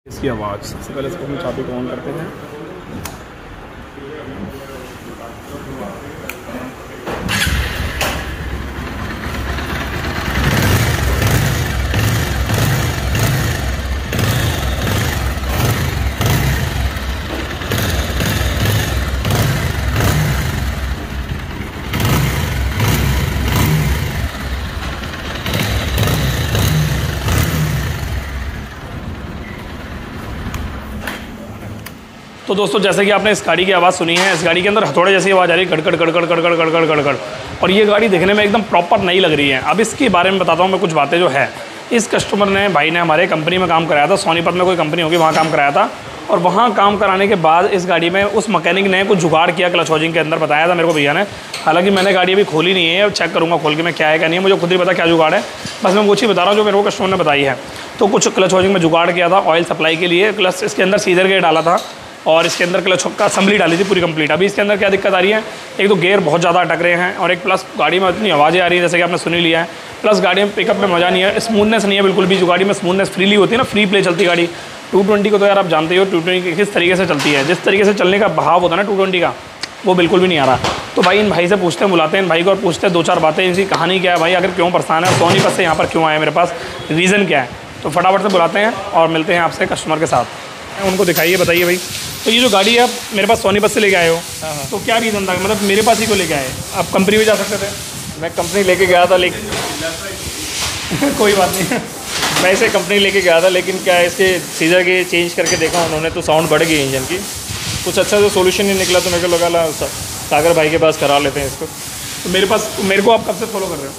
इसकी आवाज़ सबसे पहले इसको हम चाबी को ऑन करते हैं। तो दोस्तों जैसे कि आपने इस गाड़ी की आवाज़ सुनी है, इस गाड़ी के अंदर हथौड़े जैसी आवाज़ आ रही है, गड़गड़ गड़गड़ गड़गड़ गड़गड़ गड़गड़। और ये गाड़ी देखने में एकदम प्रॉपर नई लग रही है। अब इसके बारे में बताता हूँ मैं कुछ बातें जो है। इस कस्टमर ने, भाई ने हमारे कंपनी में काम कराया था, सोनीपत में कोई कंपनी होगी, वहाँ काम कराया था। और वहाँ काम कराने के बाद इस गाड़ी में उस मैकेनिक ने कुछ जुगाड़ किया क्लच हाउसिंग के अंदर, बताया था मेरे को भैया ने। हालांकि मैंने गाड़ी अभी खोली नहीं है, चेक करूँगा खोल के मैं क्या है क्या नहीं है, मुझे खुद ही पता क्या जुगाड़ है। बस मैं वो चीज़ बता रहा हूँ जो मेरे को कस्टमर ने बताई है। तो कुछ क्लच हाउसिंग में जुगाड़ किया था ऑयल सप्लाई के लिए, प्लस इसके अंदर सीजर गेयर डाला था और इसके अंदर क्लच का असेंबली डाली थी पूरी कंप्लीट। अभी इसके अंदर क्या दिक्कत आ रही है, एक तो गेयर बहुत ज़्यादा अटक रहे हैं और एक प्लस गाड़ी में इतनी आवाज़ें आ रही है जैसे कि आपने सुनी लिया है। प्लस गाड़ी में पिकअप में मज़ा नहीं है, स्मूथनेस नहीं है बिल्कुल भी। जो गाड़ी में स्मूथनेस फ्रीली होती है ना, फ्री प्ले चलती गाड़ी। 220 को तो यार आप जानते ही हो 220 किस तरीके से चलती है, जिस तरीके से चलने का भाव होता है ना 220 का, वो बिल्कुल भी नहीं आ रहा। तो भाई इन भाई से पूछते हैं, बुलाते हैं इन भाई को और पूछते हैं दो चार बातें, इनकी कहानी क्या है भाई, अगर क्यों परेशान है, सोनीपत से यहाँ पर क्यों आए, मेरे पास रीज़न क्या है। तो फटाफट से बुलाते हैं और मिलते हैं आपसे कस्टमर के साथ। उनको दिखाइए, बताइए भाई। तो ये जो गाड़ी है आप मेरे पास सोनीपत से लेके आए हो, तो क्या रीज़न था, मतलब मेरे पास ही को लेके आए, आप कंपनी में जा सकते थे। मैं कंपनी लेके गया था लेकिन कोई बात नहीं, मैं इसे कंपनी लेके गया था, लेकिन क्या है इसके सीजर के चेंज करके देखा उन्होंने तो साउंड बढ़ गई इंजन की, कुछ अच्छा सा सोल्यूशन नहीं निकला। तो मेरे को लगा ला सागर भाई के पास करा लेते हैं इसको। तो मेरे को आप कब से फॉलो कर रहे हो?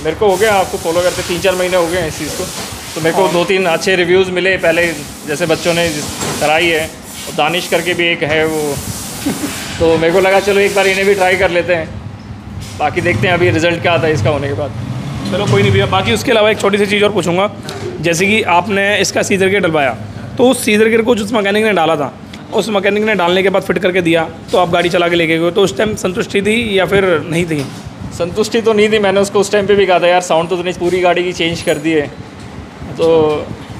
मेरे को हो गया आपको फॉलो करते 3-4 महीने हो गए इस चीज़ को। तो मेरे को 2-3 अच्छे रिव्यूज़ मिले पहले, जैसे बच्चों ने कराई है, और दानिश करके भी एक है वो तो मेरे को लगा चलो एक बार इन्हें भी ट्राई कर लेते हैं, बाकी देखते हैं अभी रिज़ल्ट क्या आता है इसका होने के बाद। चलो कोई नहीं भैया। बाकी उसके अलावा एक छोटी सी चीज़ और पूछूंगा, जैसे कि आपने इसका सीजर गेयर डलवाया, तो उस सीजर गेयर को जिस मैकेनिक ने डाला था, उस मैकेनिक ने डालने के बाद फिट करके दिया, तो आप गाड़ी चला के लेके गए, तो उस टाइम संतुष्टि थी या फिर नहीं थी? संतुष्टि तो नहीं थी, मैंने उसको उस टाइम पे भी कहा था यार साउंड तो तूने पूरी गाड़ी की चेंज कर दी है। तो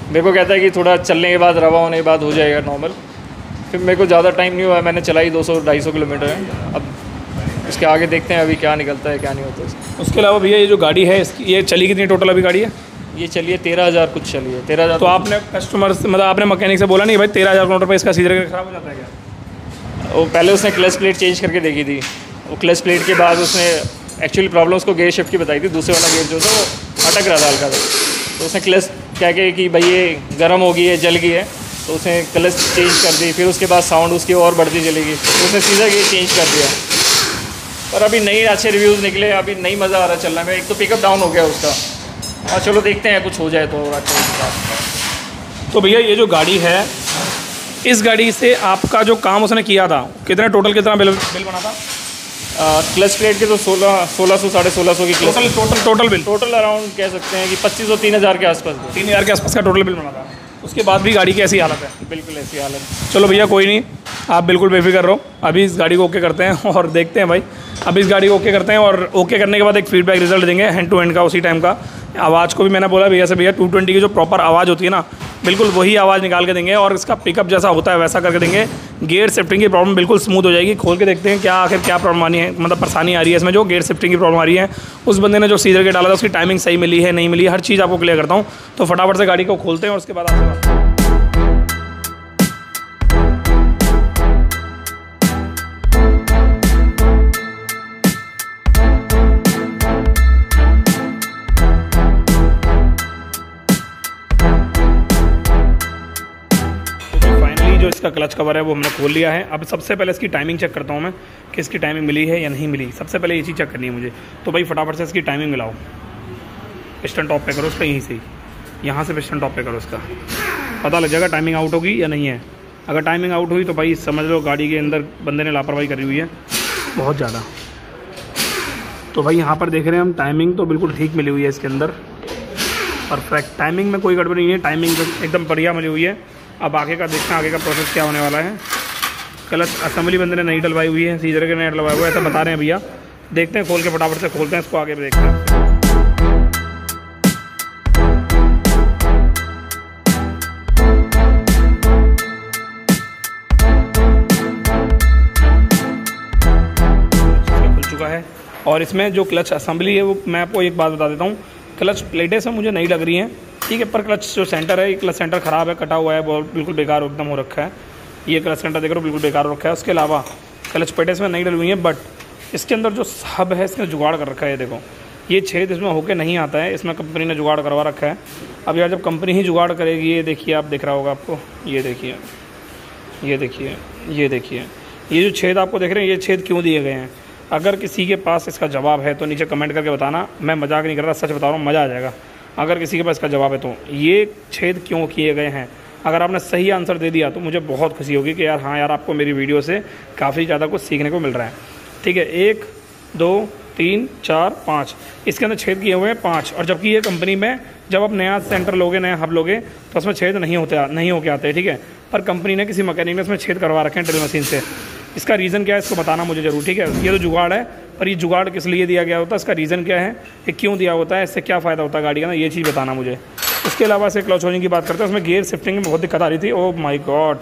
मेरे को कहता है कि थोड़ा चलने के बाद, रवा होने के बाद हो जाएगा नॉर्मल। फिर मेरे को ज़्यादा टाइम नहीं हुआ, मैंने चलाई 200-250 किलोमीटर है। अब इसके आगे देखते हैं अभी क्या निकलता है क्या नहीं होता। उसके अलावा भैया ये जो गाड़ी है इसकी, ये चली कितनी टोटल अभी गाड़ी है? ये चलिए 13,000 कुछ चली है, 13,000। तो आपने कस्टमर से, मतलब आपने मैकेनिक से बोला नहीं भाई 13,000 किलोमीटर पर इसका सीजर गेयर खराब हो जाता है क्या? वो पहले उसने क्लच प्लेट चेंज करके देखी थी, वो क्लच प्लेट के बाद उसने एक्चुअली प्रॉब्लम उसको गेयर शिफ्ट की बताई थी, दूसरे वाला गेयर जो था वो अटक रहा था हल्का था। तो उसने क्लच कह के कि भाई ये गर्म हो गई है, जल गई है, तो उसने क्लच चेंज कर दी। फिर उसके बाद साउंड उसकी और बढ़ती चली गई, तो उसने सीधा गेयर चेंज कर दिया। और अभी नई अच्छे रिव्यूज़ निकले, अभी नई मज़ा आ रहा है चलने में। एक तो पिकअप डाउन हो गया उसका, और चलो देखते हैं कुछ हो जाए तो अच्छा। तो भैया ये जो गाड़ी है, इस गाड़ी से आपका जो काम उसने किया था, कितना बिल बना था? क्लच प्लेट के तो 1600 1650 की टोटल बिल टोटल अराउंड कह सकते हैं कि 2500-3000 के आसपास। 3000 के आसपास का टोटल बिल बना था। उसके बाद भी गाड़ी की ऐसी हालत है? बिल्कुल ऐसी हालत। चलो भैया कोई नहीं, आप बिल्कुल बेफिक्र रहो, अभी इस गाड़ी को ओके करते हैं और देखते हैं भाई। अभी इस गाड़ी को ओके करते हैं और ओके करने के बाद एक फीडबैक रिजल्ट देंगे हैंड टू हैंड का उसी टाइम का। आवाज़ को भी मैंने बोला भैया से, भैया 220 की जो प्रॉपर आवाज़ होती है ना, बिल्कुल वही आवाज़ निकाल के देंगे और इसका पिकअप जैसा होता है वैसा करके देंगे। गेयर शिफ्टिंग की प्रॉब्लम बिल्कुल स्मूथ हो जाएगी। खोल के देखते हैं क्या आखिर क्या प्रॉब्लम आनी है, मतलब परेशानी आ रही है इसमें। जो गेयर शिफ्टिंग की प्रॉब्लम आ रही है, उस बंदे ने जो सीजर गेयर डाला था उसकी टाइमिंग सही मिली है नहीं मिली है, हर चीज़ आपको क्लियर करता हूँ। तो फटाफट से गाड़ी को खोलते हैं और उसके बाद आपसे जो इसका क्लच कवर है वो हमने खोल लिया है। अब सबसे पहले इसकी टाइमिंग चेक करता हूँ मैं कि इसकी टाइमिंग मिली है या नहीं मिली। सबसे पहले ये चीज़ चेक करनी है मुझे। तो भाई फटाफट से इसकी टाइमिंग मिलाओ, पिस्टन टॉप पे करो उसका, यहीं से यहाँ से पिस्टन टॉप पे करो उसका, पता लग जाएगा टाइमिंग आउट होगी या नहीं है। अगर टाइमिंग आउट हुई तो भाई समझ लो गाड़ी के अंदर बंदे ने लापरवाही करी हुई है बहुत ज़्यादा। तो भाई यहाँ पर देख रहे हैं हम, टाइमिंग तो बिल्कुल ठीक मिली हुई है इसके अंदर, परफेक्ट टाइमिंग में कोई गड़बड़ी नहीं है, टाइमिंग एकदम बढ़िया मिली हुई है। अब आगे का देखना, आगे का प्रोसेस क्या होने वाला है। क्लच असेंबली बंदे ने नहीं डलवाई हुई है, सीजर के नहीं डलवाया हुआ है, ऐसा बता रहे हैं भैया। देखते हैं खोल के, फटाफट से खोलते हैं इसको, आगे देखते हैं। और इसमें जो क्लच असेंबली है वो मैं आपको एक बात बता देता हूँ, क्लच प्लेटें से मुझे नहीं लग रही हैं, ठीक है, पर क्लच जो सेंटर है, ये क्लच सेंटर ख़राब है, कटा हुआ है, बहुत बिल्कुल बेकार एकदम हो रखा है। ये क्लच सेंटर देख रहे हो बिल्कुल बेकार हो रखा है। उसके अलावा क्लच प्लेटें इसमें नहीं डली हुई हैं, बट इसके अंदर जो हब है इसमें जुगाड़ कर रखा है। ये देखो, ये छेद इसमें होके नहीं आता है, इसमें कंपनी ने जुगाड़ करवा रखा है। अब यार जब कंपनी ही जुगाड़ करेगी, ये देखिए, आप दिख रहा होगा आपको, ये देखिए, ये देखिए, ये देखिए, ये जो छेद आपको देख रहे हैं, ये छेद क्यों दिए गए हैं? अगर किसी के पास इसका जवाब है तो नीचे कमेंट करके बताना। मैं मजाक नहीं कर रहा, सच बता रहा हूँ, मज़ा आ जाएगा। अगर किसी के पास इसका जवाब है तो ये छेद क्यों किए गए हैं, अगर आपने सही आंसर दे दिया तो मुझे बहुत खुशी होगी कि यार हाँ यार, आपको मेरी वीडियो से काफ़ी ज़्यादा कुछ सीखने को मिल रहा है। ठीक है, 1 2 3 4 5 इसके अंदर छेद किए हुए हैं 5। और जबकि ये कंपनी में जब आप नया सेंटर लोगे, नया हब लोगे, तो उसमें छेद नहीं होके आते, ठीक है। पर कंपनी ने, किसी मैकेनिक ने इसमें छेद करवा रखे हैं ड्रिल मशीन से। इसका रीज़न क्या है इसको बताना मुझे ज़रूर, ठीक है। ये तो जुगाड़ है, पर ये जुगाड़ किस लिए दिया गया होता है, इसका रीज़न क्या है, ये क्यों दिया होता है, इससे क्या फ़ायदा होता है गाड़ी का ना, ये चीज़ बताना मुझे। उसके अलावा से क्लच होल्डिंग की बात करते हैं, उसमें गियर शिफ्टिंग में बहुत दिक्कत आ रही थी। Oh my God,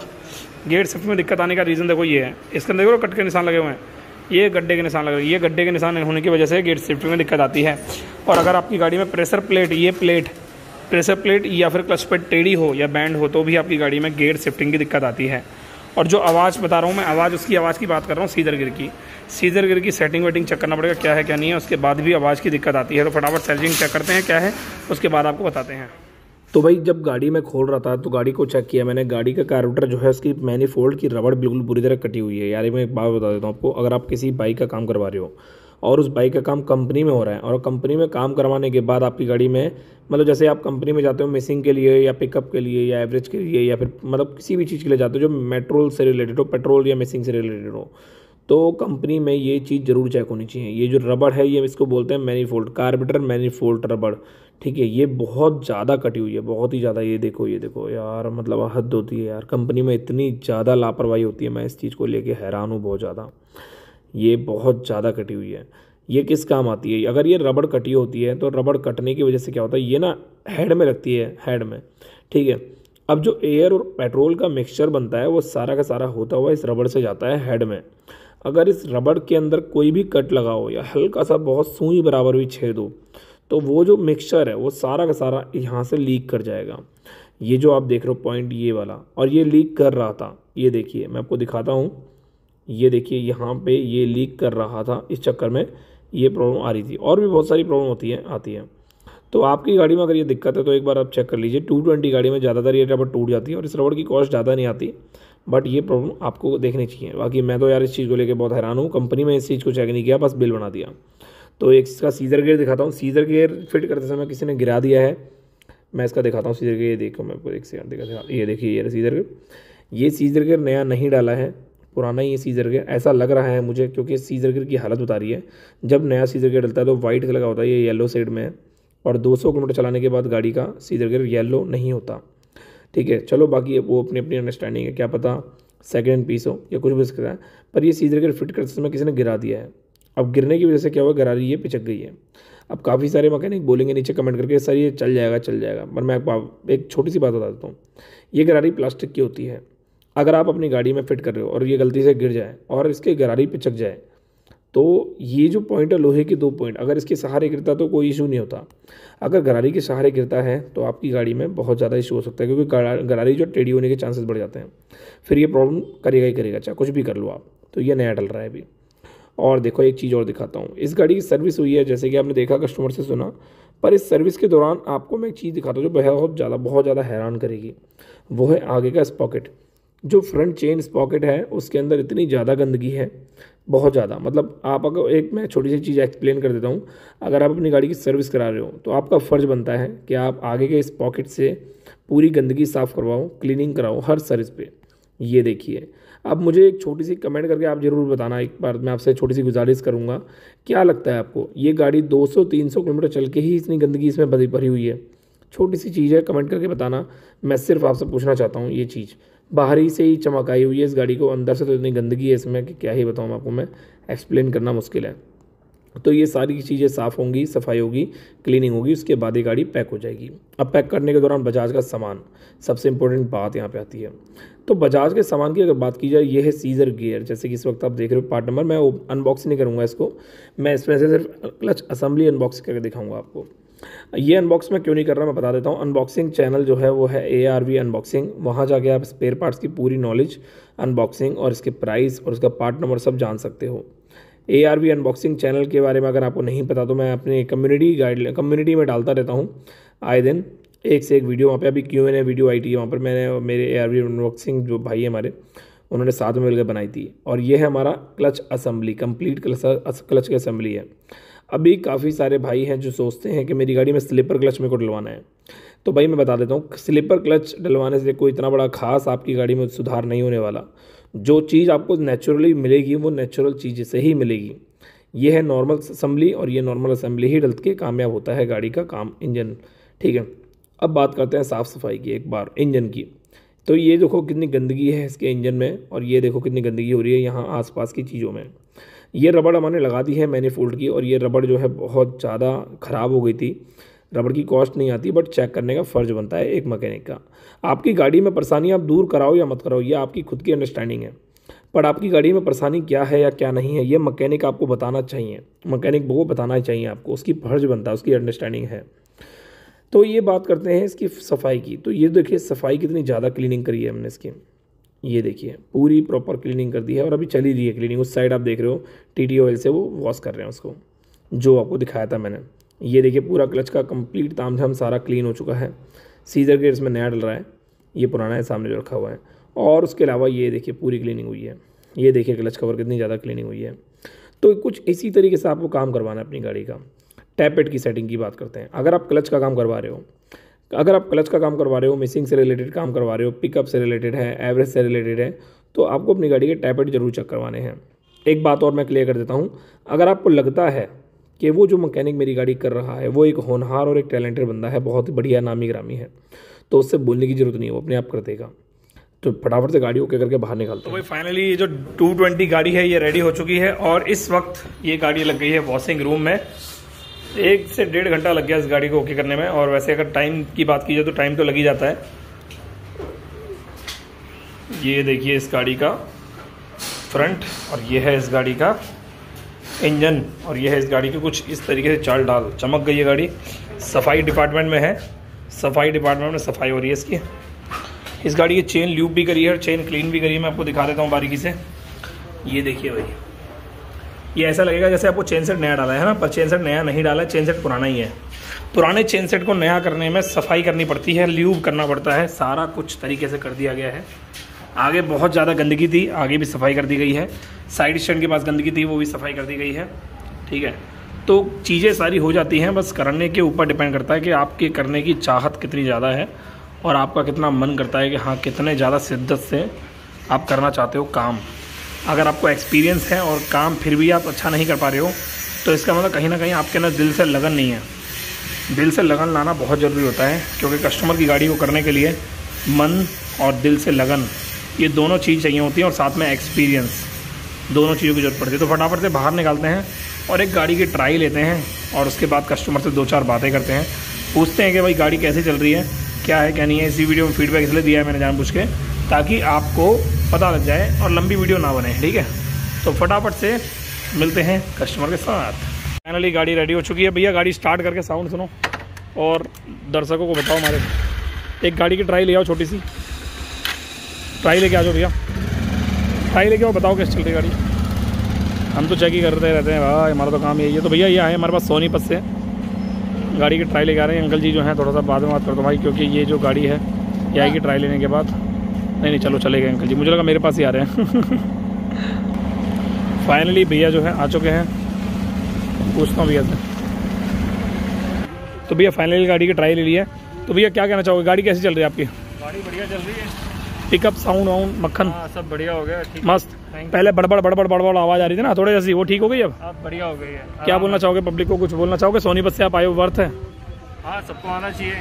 gear shift में दिक्कत आने का रीज़न देखो ये है, इसके अंदर देखो कट के निशान लगे हुए हैं, ये गड्ढे के निशान लगे हुए हैं, ये गड्ढे के निशान होने की वजह से गियर शिफ्टिंग में दिक्कत आती है। और अगर आपकी गाड़ी में प्रेशर प्लेट या फिर क्लच प्लेट टेढ़ी हो या बैंड हो, तो भी आपकी गाड़ी में गियर शिफ्टिंग की दिक्कत आती है। और जो आवाज़ बता रहा हूँ मैं, उसकी आवाज़ की बात कर रहा हूँ, सीजर गियर की सेटिंग वेटिंग चेक करना पड़ेगा क्या है क्या नहीं है, उसके बाद भी आवाज़ की दिक्कत आती है। तो फटाफट सर्जिंग चेक करते हैं क्या है, उसके बाद आपको बताते हैं। तो भाई जब गाड़ी में खोल रहा था तो गाड़ी को चेक किया मैंने, गाड़ी का कार्बोरेटर जो है उसकी मैनिफोल्ड की रबड़ बिल्कुल बुरी तरह कटी हुई है। यार मैं एक बात बता देता हूँ आपको, अगर आप किसी बाइक का काम करवा रहे हो और उस बाइक का काम कंपनी में हो रहा है, और कंपनी में काम करवाने के बाद आपकी गाड़ी में, मतलब जैसे आप कंपनी में जाते हो मिसिंग के लिए या पिकअप के लिए या एवरेज के लिए या फिर मतलब किसी भी चीज़ के लिए जाते हो जो मेट्रोल से रिलेटेड हो, पेट्रोल या मिसिंग से रिलेटेड हो, तो कंपनी में ये चीज़ ज़रूर चेक होनी चाहिए। ये जो रबड़ है, ये इसको बोलते हैं मैनिफोल्ड, कार्बोरेटर मैनिफोल्ड रबड़, ठीक है। ये बहुत ज़्यादा कटी हुई है, बहुत ही ज़्यादा। ये देखो यार, मतलब हद होती है यार, कंपनी में इतनी ज़्यादा लापरवाही होती है, मैं इस चीज़ को लेके हैरान हूँ बहुत ज़्यादा। ये बहुत ज़्यादा कटी हुई है। ये किस काम आती है? अगर ये रबड़ कटी होती है तो रबड़ कटने की वजह से क्या होता है, ये ना हेड में लगती है, हेड में, ठीक है। अब जो एयर और पेट्रोल का मिक्सचर बनता है वो सारा का सारा होता हुआ इस रबड़ से जाता है हेड में। अगर इस रबड़ के अंदर कोई भी कट लगा हो या हल्का सा बहुत सुई बराबर भी छेद हो, तो वो जो मिक्सचर है वो सारा का सारा यहाँ से लीक कर जाएगा। ये जो आप देख रहे हो पॉइंट, ये वाला, और ये लीक कर रहा था, ये देखिए मैं आपको दिखाता हूँ, ये देखिए यहाँ पे ये लीक कर रहा था, इस चक्कर में ये प्रॉब्लम आ रही थी। और भी बहुत सारी प्रॉब्लम आती है। तो आपकी गाड़ी में अगर ये दिक्कत है तो एक बार आप चेक कर लीजिए। 220 गाड़ी में ज़्यादातर ये रबड़ टूट जाती है और इस रबड़ की कॉस्ट ज़्यादा नहीं आती, बट ये प्रॉब्लम आपको देखनी चाहिए। बाकी मैं तो यार इस चीज़ को लेकर बहुत हैरान हूँ, कंपनी में इस चीज़ को चेक नहीं किया, बस बिल बना दिया। तो एक इसका सीजर गियर दिखाता हूँ। सीजर गियर फिट करते समय किसी ने गिरा दिया है, मैं इसका दिखाता हूँ सीजर गियर। देखो मैं आपको एक सेकंड दिखा, ये देखिए ये सीजर गियर, ये सीजर गियर नया नहीं डाला है, पुराना ही ये सीजर गियर ऐसा लग रहा है मुझे, क्योंकि सीजर गियर की हालत बता रही है। जब नया सीजर गियर डलता है तो वाइट कलर का होता है, ये येलो शेड में है, और 200 किलोमीटर चलाने के बाद गाड़ी का सीजर गियर येलो नहीं होता, ठीक है। चलो बाकी वो अपनी अपनी अंडरस्टैंडिंग है, क्या पता सेकेंड हैंड पीस हो या कुछ भी सकता है, पर ये सीजर गियर फिट करते समय किसी ने गिरा दिया है। अब गिरने की वजह से क्या हुआ, गरारी ये पिचक गई है। अब काफ़ी सारे मैकेनिक बोलेंगे नीचे कमेंट करके, सर ये चल जाएगा, पर मैं एक छोटी सी बात बता देता हूँ। ये गरारी प्लास्टिक की होती है, अगर आप अपनी गाड़ी में फिट कर रहे हो और ये गलती से गिर जाए और इसके गरारी पिचक जाए, तो ये जो पॉइंट है लोहे के 2 पॉइंट, अगर इसके सहारे गिरता तो कोई इशू नहीं होता। अगर गरारी के सहारे गिरता है तो आपकी गाड़ी में बहुत ज़्यादा इशू हो सकता है, क्योंकि गरारी जो टेढ़ी होने के चांसेस बढ़ जाते हैं, फिर ये प्रॉब्लम करेगा ही करेगा, चाहे कुछ भी कर लो आप। तो ये नया डल रहा है अभी। और देखो एक चीज़ और दिखाता हूँ, इस गाड़ी की सर्विस हुई है, जैसे कि आपने देखा कस्टमर से सुना, पर इस सर्विस के दौरान आपको मैं एक चीज़ दिखाता हूँ जो बहुत ज़्यादा हैरान करेगी। वो है आगे का स्पॉकेट, जो फ्रंट चेन स्पॉकेट है उसके अंदर इतनी ज़्यादा गंदगी है, बहुत ज़्यादा। मतलब आप अगर एक मैं छोटी सी चीज़ एक्सप्लेन कर देता हूँ, अगर आप अपनी गाड़ी की सर्विस करा रहे हो तो आपका फ़र्ज़ बनता है कि आप आगे के इस पॉकेट से पूरी गंदगी साफ़ करवाओ, क्लीनिंग कराओ हर सर्विस पे। ये देखिए, अब मुझे एक छोटी सी कमेंट करके आप ज़रूर बताना, एक बार मैं आपसे छोटी सी गुजारिश करूँगा, क्या लगता है आपको ये गाड़ी 200-300 किलोमीटर चल के ही इतनी गंदगी इसमें भरी हुई है? छोटी सी चीज़ है, कमेंट करके बताना। मैं सिर्फ आपसे पूछना चाहता हूँ, ये चीज़ बाहरी से ही चमकाई हुई है इस गाड़ी को, अंदर से तो इतनी गंदगी है इसमें कि क्या ही बताऊँ आपको, मैं एक्सप्लेन करना मुश्किल है। तो ये सारी चीज़ें साफ़ होंगी, सफाई होगी, क्लीनिंग होगी, उसके बाद ये गाड़ी पैक हो जाएगी। अब पैक करने के दौरान बजाज का सामान, सबसे इम्पोर्टेंट बात यहाँ पे आती है। तो बजाज के सामान की अगर बात की जाए, ये है सीजर गियर, जैसे कि इस वक्त आप देख रहे हो पार्ट नंबर। मैं अनबॉक्स नहीं करूँगा इसको, मैं इसमें से सिर्फ क्लच असेंबली अनबॉक्स करके दिखाऊँगा आपको। ये अनबॉक्स मैं क्यों नहीं कर रहा, मैं बता देता हूँ। अनबॉक्सिंग चैनल जो है वो है ARV अनबॉक्सिंग, वहाँ जाके आप स्पेयर पार्ट्स की पूरी नॉलेज, अनबॉक्सिंग और इसके प्राइस और उसका पार्ट नंबर सब जान सकते हो। ARV अनबॉक्सिंग चैनल के बारे में अगर आपको नहीं पता तो मैं अपने कम्युनिटी में डालता रहता हूँ आए दिन, एक से एक वीडियो। वहाँ पे अभी Q&A वीडियो आई थी, वहाँ पर मैंने मेरे ARV अनबॉक्सिंग जो भाई है हमारे, उन्होंने साथ में मिलकर बनाई थी। और ये है हमारा क्लच असेंबली, कंप्लीट क्लच की असेंबली है। अभी काफ़ी सारे भाई हैं जो सोचते हैं कि मेरी गाड़ी में स्लीपर क्लच मेरे को डलवाना है, तो भाई मैं बता देता हूँ, स्लीपर क्लच डलवाने से कोई इतना बड़ा खास आपकी गाड़ी में सुधार नहीं होने वाला। जो चीज़ आपको नेचुरली मिलेगी वो नेचुरल चीज़ से ही मिलेगी। ये है नॉर्मल असेंबली, और ये नॉर्मल असेंबली ही डल के कामयाब होता है गाड़ी का काम, इंजन। ठीक है, अब बात करते हैं साफ़ सफाई की एक बार इंजन की। तो ये देखो कितनी गंदगी है इसके इंजन में, और ये देखो कितनी गंदगी हो रही है यहाँ आसपास की चीज़ों में। ये रबड़ हमने लगा दी है मैनीफोल्ड की, और ये रबड़ जो है बहुत ज़्यादा ख़राब हो गई थी। रबड़ की कॉस्ट नहीं आती, बट चेक करने का फ़र्ज बनता है एक मैकेनिक का। आपकी गाड़ी में परेशानी आप दूर कराओ या मत कराओ, ये आपकी खुद की अंडरस्टैंडिंग है, पर आपकी गाड़ी में परेशानी क्या है या क्या नहीं है ये मैकेनिक आपको बताना चाहिए, मैकेनिक वो बताना चाहिए आपको, उसकी फ़र्ज बनता है, उसकी अंडरस्टैंडिंग है। तो ये बात करते हैं इसकी सफाई की। तो ये देखिए सफाई कितनी ज़्यादा क्लीनिंग करी है हमने इसकी, ये देखिए पूरी प्रॉपर क्लीनिंग कर दी है, और अभी चली रही है क्लीनिंग। उस साइड आप देख रहे हो TT ऑयल से वो वॉश कर रहे हैं उसको, जो आपको दिखाया था मैंने। ये देखिए पूरा क्लच का कंप्लीट तामझाम सारा क्लीन हो चुका है। सीजर गियर इसमें नया डल रहा है, ये पुराना है सामने जो रखा हुआ है। और उसके अलावा ये देखिए पूरी क्लीनिंग हुई है, ये देखिए क्लच कवर कितनी ज़्यादा क्लीनिंग हुई है। तो कुछ इसी तरीके से आपको काम करवाना है अपनी गाड़ी का। टैपेट की सेटिंग की बात करते हैं। अगर आप क्लच का काम करवा रहे हो, मिसिंग से रिलेटेड काम करवा रहे हो, पिकअप से रिलेटेड है, एवरेज से रिलेटेड है, तो आपको अपनी गाड़ी के टैपेट जरूर चेक करवाने हैं। एक बात और मैं क्लियर कर देता हूँ, अगर आपको लगता है कि वो जो मैकेनिक मेरी गाड़ी कर रहा है वो एक होनहार और एक टैलेंटेड बंदा है, बहुत ही बढ़िया नामी ग्रामी है, तो उससे बोलने की ज़रूरत नहीं है, वो अपने आप कर देगा। तो फटाफट से गाड़ी ओके करके बाहर निकालते तो भाई फाइनली ये जो 220 गाड़ी है ये रेडी हो चुकी है, और इस वक्त ये गाड़ी लग गई है वॉशिंग रूम में। 1 से 1.5 घंटा लग गया इस गाड़ी को ओके करने में, और वैसे अगर टाइम की बात की जाए तो टाइम तो लग ही जाता है। ये देखिए इस गाड़ी का फ्रंट, और ये है इस गाड़ी का इंजन, और ये है इस गाड़ी की कुछ इस तरीके से चाल डाल चमक गई है गाड़ी। सफाई डिपार्टमेंट में है, सफाई डिपार्टमेंट में सफाई हो रही है इसकी। इस गाड़ी की चेन ल्यूब भी करी है और चेन क्लीन भी करी है, मैं आपको दिखा देता हूँ बारीकी से। ये देखिए भाई, ये ऐसा लगेगा जैसे आपको चेन सेट नया डाला है ना, पर चेन सेट नया नहीं डाला है, चेन सेट पुराना ही है। पुराने चेन सेट को नया करने में सफाई करनी पड़ती है, ल्यूब करना पड़ता है, सारा कुछ तरीके से कर दिया गया है। आगे बहुत ज़्यादा गंदगी थी, आगे भी सफाई कर दी गई है। साइड स्टैंड के पास गंदगी थी, वो भी सफाई कर दी गई है। ठीक है, तो चीज़ें सारी हो जाती हैं, बस करने के ऊपर डिपेंड करता है कि आपके करने की चाहत कितनी ज़्यादा है और आपका कितना मन करता है कि हाँ कितने ज़्यादा शिद्दत से आप करना चाहते हो काम। अगर आपको एक्सपीरियंस है और काम फिर भी आप अच्छा नहीं कर पा रहे हो, तो इसका मतलब कहीं ना कहीं आपके अंदर दिल से लगन नहीं है। दिल से लगन लाना बहुत ज़रूरी होता है, क्योंकि कस्टमर की गाड़ी को करने के लिए मन और दिल से लगन, ये दोनों चीज़ चाहिए होती हैं, और साथ में एक्सपीरियंस, दोनों चीज़ों की जरूरत पड़ती है। तो फटाफट से बाहर निकालते हैं और एक गाड़ी की ट्राई लेते हैं, और उसके बाद कस्टमर से 2-4 बातें करते हैं, पूछते हैं कि भाई गाड़ी कैसी चल रही है, क्या है क्या नहीं है। इसी वीडियो में फीडबैक इसलिए दिया है मैंने जानबूझ के, ताकि आपको पता लग जाए और लंबी वीडियो ना बने। ठीक है, तो फटाफट से मिलते हैं कस्टमर के साथ। फाइनली गाड़ी रेडी हो चुकी है। भैया गाड़ी स्टार्ट करके साउंड सुनो और दर्शकों को बताओ हमारे। एक गाड़ी की ट्राई ले आओ, छोटी सी ट्राई लेके आ जाओ भैया, ट्राई लेके आओ, बताओ कैसे चल रही गाड़ी। हम तो चेक ही करते रहते हैं भाई, हमारा तो काम यही है। तो भैया ये आए हमारे पास सोनीपत से, गाड़ी की ट्राई लेके आ रहे हैं। अंकल जी जो हैं थोड़ा सा बाद में बात कर दो भाई, क्योंकि ये जो गाड़ी है ये आएगी ट्राई लेने के बाद। नहीं चलो चले गए अंकल जी, मुझे लगा मेरे पास ही आ रहे हैं। फाइनली भैया जो है आ चुके हैं, पूछता हूँ भैया से। तो भैया फाइनली गाड़ी की ट्राई ले ली है, तो भैया क्या कहना चाहोगे, गाड़ी कैसी चल रही है आपकी? गाड़ी बढ़िया चल रही है, पिकअप साउंड वाउंड मक्खन सब बढ़िया हो गया, ठीक मस्त। पहले बड़बड़ आवाज़ आ रही थी ना थोड़ी जैसी, वो ठीक हो गई अब बढ़िया हो गई है। क्या बोलना चाहोगे पब्लिक को, कुछ बोलना चाहोगे? सोनीपत से आप आए हो, वर्थ है? हाँ, सबको आना चाहिए,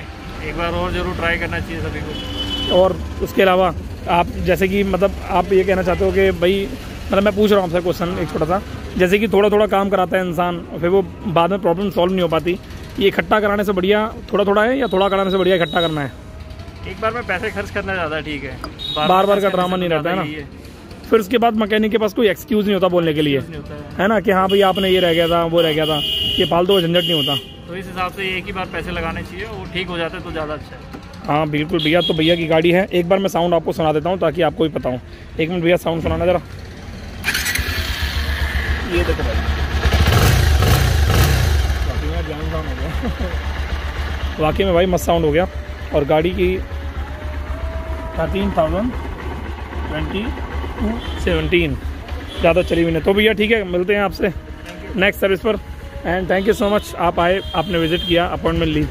एक बार और जरूर ट्राई करना चाहिए सभी को। और उसके अलावा आप जैसे कि मतलब आप ये कहना चाहते हो कि भाई, मतलब मैं पूछ रहा हूँ आपसे क्वेश्चन एक छोटा सा, जैसे कि थोड़ा थोड़ा काम कराता है इंसान और फिर वो बाद में प्रॉब्लम सॉल्व नहीं हो पाती। ये इकट्ठा कराने से बढ़िया थोड़ा थोड़ा है या थोड़ा कराने से बढ़िया इकट्ठा करना है? एक बार में पैसे खर्च करना ज़्यादा ठीक है, बार बार का ड्रामा नहीं रहता है ना। फिर उसके बाद मैकेनिक के पास कोई एक्सक्यूज़ नहीं होता बोलने के लिए, है ना, कि हाँ भाई आपने ये रह गया था, वो रह गया था, ये फालतू का झंझट नहीं होता। तो इस हिसाब से एक ही बार पैसे लगाने चाहिए, वो ठीक हो जाते तो ज़्यादा अच्छा है। हाँ बिल्कुल भैया। तो भैया की गाड़ी है, एक बार मैं साउंड आपको सुना देता हूँ ताकि आपको भी पता हो। एक मिनट भैया, साउंड सुनाना ज़रा। ये देखो भाई, वाकई में भाई मस्त साउंड हो गया। और गाड़ी की 13,017 ज़्यादा चली हुई नहीं। तो भैया ठीक है, मिलते हैं आपसे नेक्स्ट सर्विस पर। And thank you so much, आप आए, आपने विज़िट किया, अपॉइंटमेंट ली।